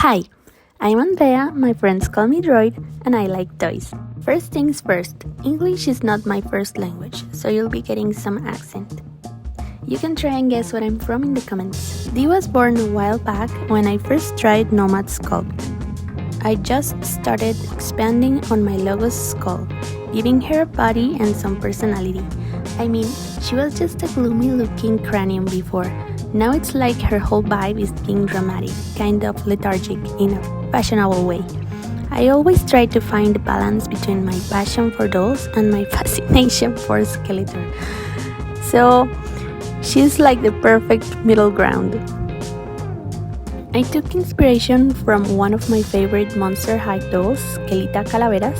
Hi, I'm Andrea, my friends call me Droid, and I like toys. First things first, English is not my first language, so you'll be getting some accent. You can try and guess where I'm from in the comments. Dee was born a while back when I first tried Nomad Sculpt. I just started expanding on my logo's skull, giving her a body and some personality. I mean, she was just a gloomy looking cranium before. Now it's like her whole vibe is being dramatic, kind of lethargic in a fashionable way. I always try to find the balance between my passion for dolls and my fascination for Skeletor. So, she's like the perfect middle ground. I took inspiration from one of my favorite Monster High dolls, Skelita Calaveras,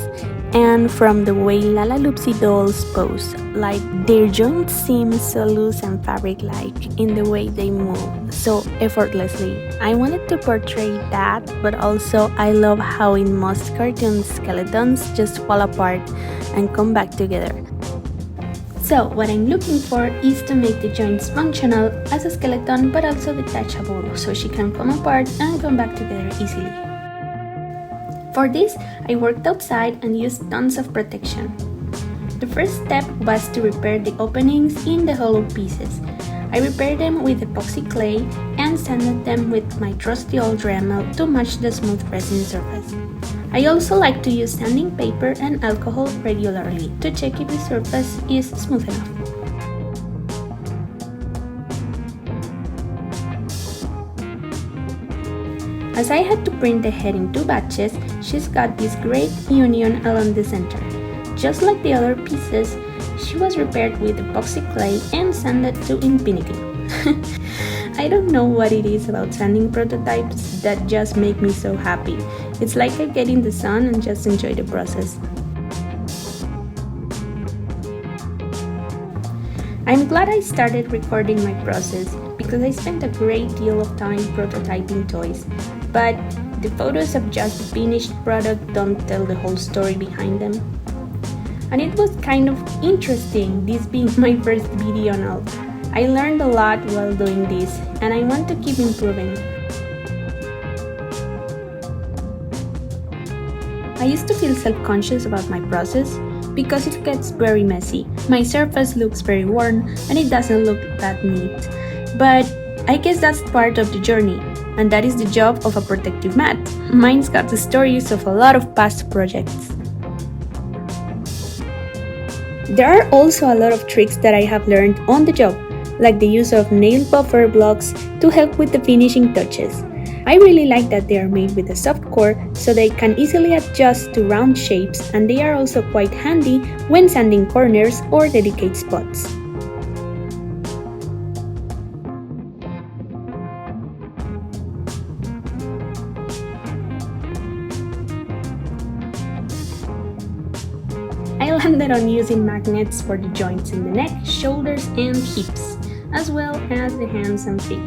and from the way Lala Loopsy dolls pose, like their joints seem so loose and fabric-like in the way they move, so effortlessly. I wanted to portray that, but also I love how in most cartoons skeletons just fall apart and come back together. So what I'm looking for is to make the joints functional as a skeleton but also detachable so she can come apart and come back together easily. For this, I worked outside and used tons of protection. The first step was to repair the openings in the hollow pieces. I repaired them with epoxy clay and sanded them with my trusty old Dremel to match the smooth resin surface. I also like to use sanding paper and alcohol regularly to check if the surface is smooth enough. As I had to print the head in 2 batches, she's got this great union along the center. Just like the other pieces, she was repaired with epoxy clay and sanded to infinity. I don't know what it is about sanding prototypes that just make me so happy. It's like I get in the sun and just enjoy the process. I'm glad I started recording my process because I spent a great deal of time prototyping toys, but the photos of just the finished product don't tell the whole story behind them. And it was kind of interesting, this being my first video and all. I learned a lot while doing this, and I want to keep improving. I used to feel self-conscious about my process because it gets very messy. My surface looks very worn and it doesn't look that neat. But I guess that's part of the journey, and that is the job of a protective mat. Mine's got the stories of a lot of past projects. There are also a lot of tricks that I have learned on the job, like the use of nail buffer blocks to help with the finishing touches. I really like that they are made with a soft core so they can easily adjust to round shapes, and they are also quite handy when sanding corners or delicate spots. I landed on using magnets for the joints in the neck, shoulders, and hips, as well as the hands and feet.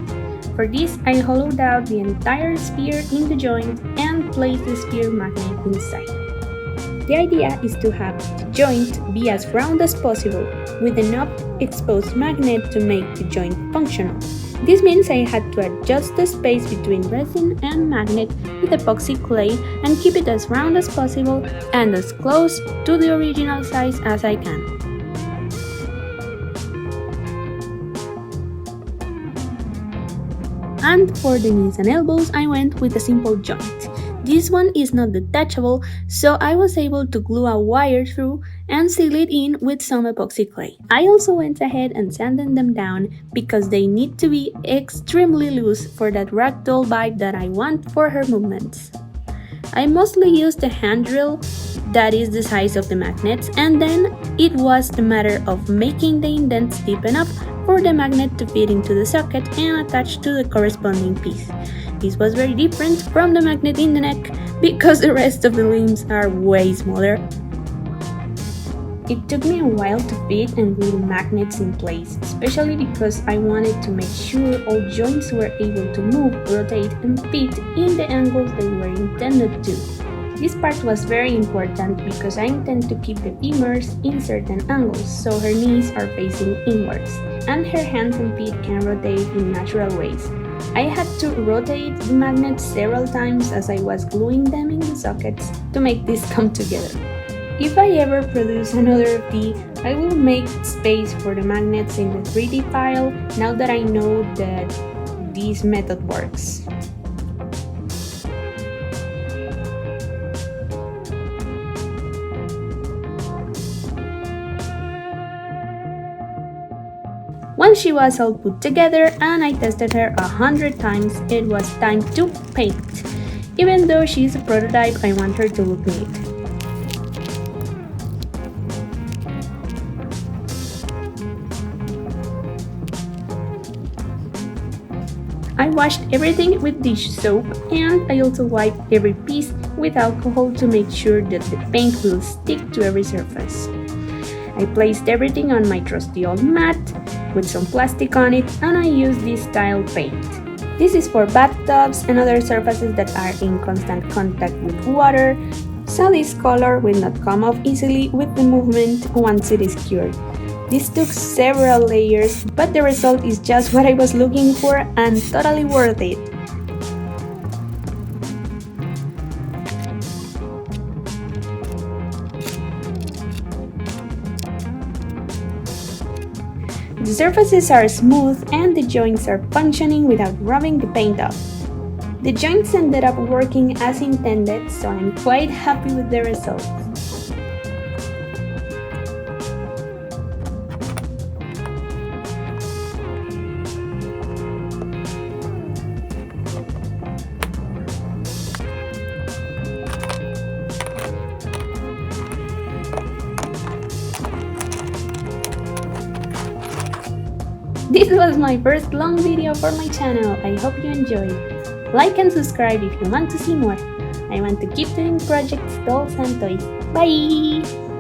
For this, I hollowed out the entire sphere in the joint and placed the sphere magnet inside. The idea is to have the joint be as round as possible, with enough exposed magnet to make the joint functional. This means I had to adjust the space between resin and magnet with epoxy clay and keep it as round as possible and as close to the original size as I can. And for the knees and elbows, I went with a simple joint. This one is not detachable, so I was able to glue a wire through and seal it in with some epoxy clay. I also went ahead and sanded them down because they need to be extremely loose for that ragdoll vibe that I want for her movements. I mostly used a hand drill that is the size of the magnets, and then it was a matter of making the indents deep enough for the magnet to fit into the socket and attach to the corresponding piece. This was very different from the magnet in the neck because the rest of the limbs are way smaller. It took me a while to fit and glue magnets in place, especially because I wanted to make sure all joints were able to move, rotate, and fit in the angles they were intended to. This part was very important because I intend to keep the femurs in certain angles so her knees are facing inwards, and her hands and feet can rotate in natural ways. I had to rotate the magnets several times as I was gluing them in the sockets to make this come together. If I ever produce another of these, I will make space for the magnets in the 3D file now that I know that this method works. Once she was all put together and I tested her 100 times, it was time to paint. Even though she's a prototype, I want her to look neat. I washed everything with dish soap and I also wiped every piece with alcohol to make sure that the paint will stick to every surface. I placed everything on my trusty old mat with some plastic on it and I used this tile paint. This is for bathtubs and other surfaces that are in constant contact with water, so this color will not come off easily with the movement once it is cured. This took several layers, but the result is just what I was looking for and totally worth it. The surfaces are smooth and the joints are functioning without rubbing the paint off. The joints ended up working as intended, so I'm quite happy with the results. This was my first long video for my channel. I hope you enjoyed. Like and subscribe if you want to see more. I want to keep doing projects, dolls and toys. Bye!